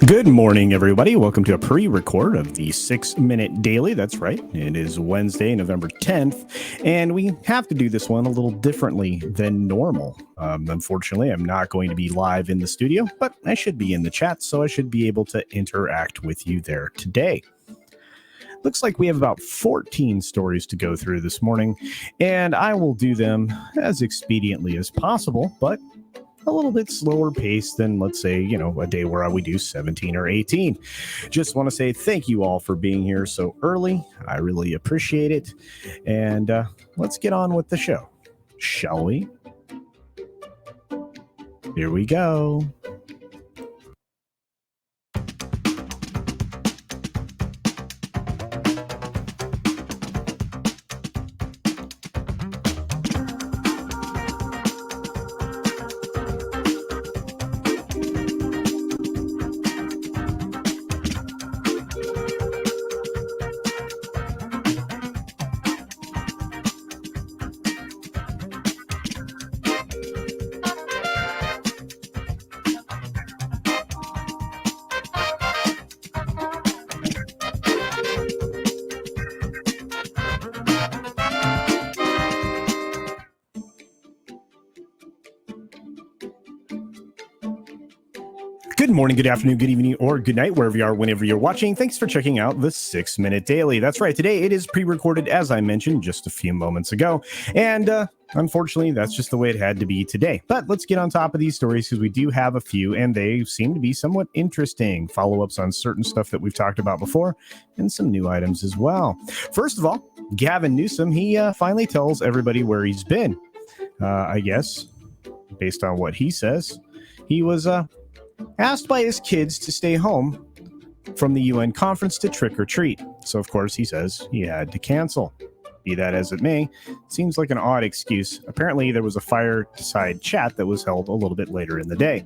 Good morning, everybody. Welcome to a pre-record of the 6-Minute Daily. That's right. It is Wednesday, November 10th, and we have to do this one a little differently than normal. Unfortunately, I'm not going to be live in the studio, but I should be in the chat, so I should be able to interact with you there today. Looks like we have about 14 stories to go through this morning, and I will do them as expediently as possible, but a little bit slower pace than, let's say, a day where we do 17 or 18. Just want to say thank you all for being here so early. I really appreciate it. And let's get on with the show, shall we? Here we go. Good morning, good afternoon, good evening, or good night, wherever you are, whenever you're watching. Thanks for checking out the 6-Minute Daily. That's right. Today it is pre-recorded, as I mentioned just a few moments ago. And unfortunately, that's just the way it had to be today. But let's get on top of these stories because we do have a few, and they seem to be somewhat interesting. Follow-ups on certain stuff that we've talked about before, and some new items as well. First of all, Gavin Newsom, he finally tells everybody where he's been. I guess, based on what he says, he was asked by his kids to stay home from the UN conference to trick or treat. So, of course, he says he had to cancel. Be that as it may, it seems like an odd excuse. Apparently, there was a fireside chat that was held a little bit later in the day.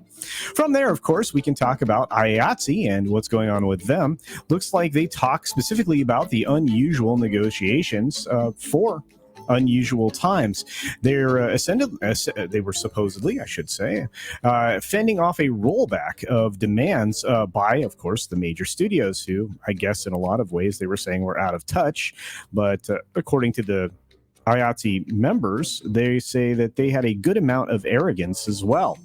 From there, of course, we can talk about IATSE and what's going on with them. Looks like they talk specifically about the unusual negotiations for unusual times. They were supposedly, I should say, fending off a rollback of demands by, of course, the major studios, who I guess in a lot of ways they were saying were out of touch. But according to the IATSE members, they say that they had a good amount of arrogance as well.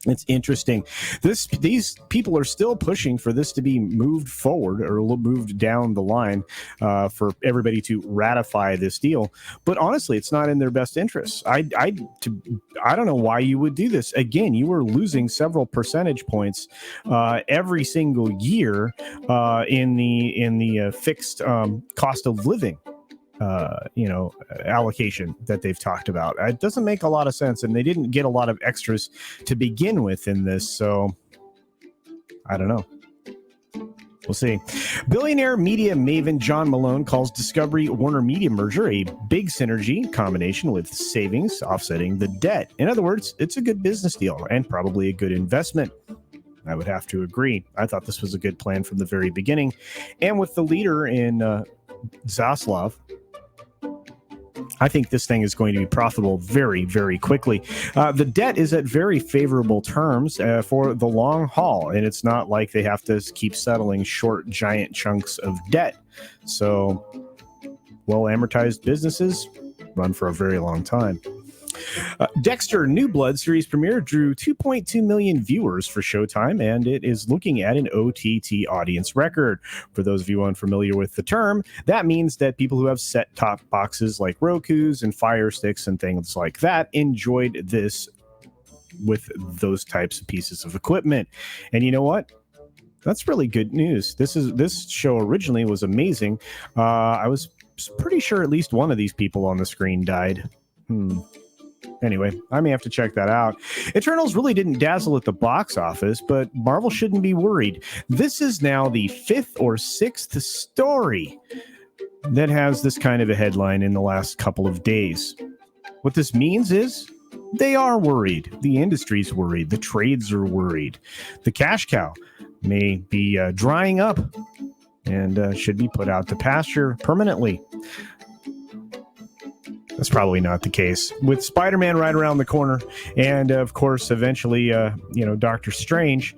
It's interesting. These people are still pushing for this to be moved forward or moved down the line for everybody to ratify this deal. But honestly, it's not in their best interests. I don't know why you would do this. Again, you were losing several percentage points every single year in the fixed cost of living allocation that they've talked about. It doesn't make a lot of sense, and they didn't get a lot of extras to begin with in this, so I don't know. We'll see. Billionaire media maven John Malone calls Discovery Warner Media merger a big synergy combination with savings offsetting the debt. In other words, it's a good business deal and probably a good investment. I would have to agree. I thought this was a good plan from the very beginning. And with the leader in Zaslav, I think this thing is going to be profitable very, very quickly. The debt is at very favorable terms for the long haul, and it's not like they have to keep settling short, giant chunks of debt. So, well-amortized businesses run for a very long time. Dexter New Blood series premiere drew 2.2 million viewers for Showtime, and it is looking at an OTT audience record. For those of you unfamiliar with the term, that means that people who have set-top boxes like Roku's and Fire Sticks and things like that enjoyed this with those types of pieces of equipment. And you know what? That's really good news. This show originally was amazing. I was pretty sure at least one of these people on the screen died. Anyway, I may have to check that out. Eternals really didn't dazzle at the box office, but Marvel shouldn't be worried. This is now the 5th or 6th story that has this kind of a headline in the last couple of days. What this means is they are worried. The industry's worried. The trades are worried. The cash cow may be drying up and should be put out to pasture permanently. That's probably not the case. With Spider-Man right around the corner, and of course, eventually, Doctor Strange,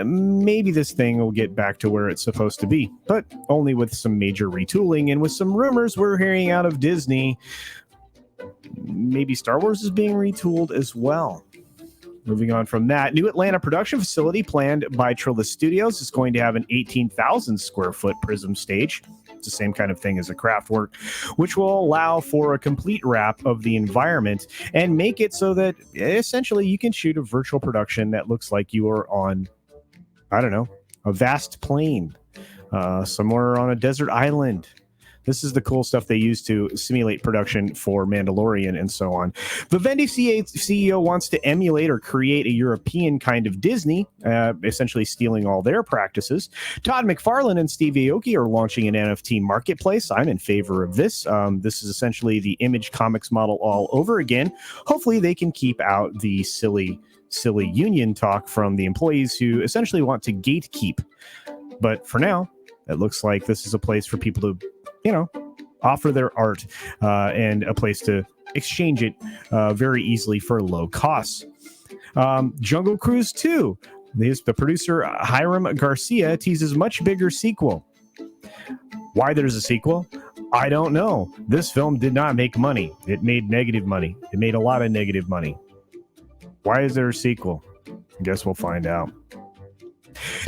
maybe this thing will get back to where it's supposed to be, but only with some major retooling. And with some rumors we're hearing out of Disney, maybe Star Wars is being retooled as well. Moving on from that, new Atlanta production facility planned by Trilla Studios is going to have an 18,000 square foot Prism stage. It's the same kind of thing as a Craftwork, which will allow for a complete wrap of the environment and make it so that essentially you can shoot a virtual production that looks like you are on, I don't know, a vast plain, somewhere on a desert island. This is the cool stuff they use to simulate production for Mandalorian and so on. Vivendi CEO wants to emulate or create a European kind of Disney, essentially stealing all their practices. Todd McFarlane and Steve Aoki are launching an NFT marketplace. I'm in favor of this. This is essentially the Image Comics model all over again. Hopefully they can keep out the silly union talk from the employees who essentially want to gatekeep. But for now, it looks like this is a place for people to offer their art and a place to exchange it very easily for low costs. Jungle Cruise 2. The producer Hiram Garcia teases much bigger sequel. Why there's a sequel? I don't know. This film did not make money. It made negative money. It made a lot of negative money. Why is there a sequel? I guess we'll find out.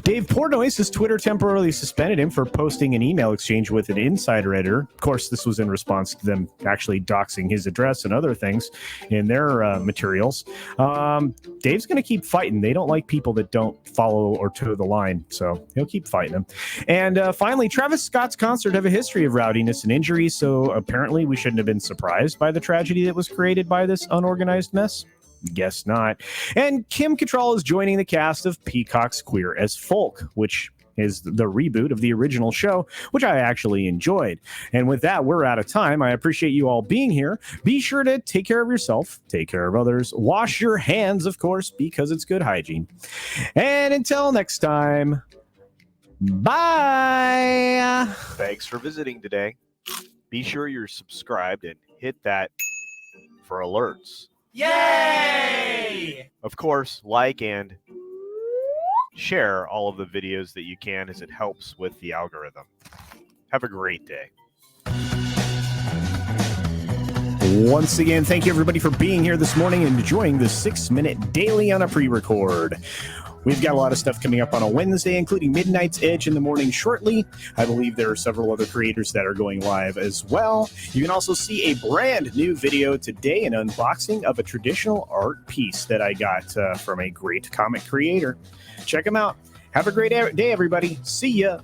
Dave Portnoy's Twitter temporarily suspended him for posting an email exchange with an insider editor. Of course, this was in response to them actually doxing his address and other things in their materials. Dave's going to keep fighting. They don't like people that don't follow or toe the line, so he'll keep fighting them. And finally, Travis Scott's concert have a history of rowdiness and injury, so apparently we shouldn't have been surprised by the tragedy that was created by this unorganized mess. Guess not. And Kim Cattrall is joining the cast of Peacock's Queer as Folk, which is the reboot of the original show, which I actually enjoyed. And with that, we're out of time. I appreciate you all being here. Be sure to take care of yourself, take care of others, wash your hands, of course, because it's good hygiene. And until next time, bye. Thanks for visiting today. Be sure you're subscribed and hit that for alerts. Yay! Of course, like and share all of the videos that you can, as it helps with the algorithm. Have a great day. Once again, thank you everybody for being here this morning and enjoying the 6-minute daily on a pre-record. We've got a lot of stuff coming up on a Wednesday, including Midnight's Edge in the morning shortly. I believe there are several other creators that are going live as well. You can also see a brand new video today, an unboxing of a traditional art piece that I got from a great comic creator. Check them out. Have a great day, everybody. See ya.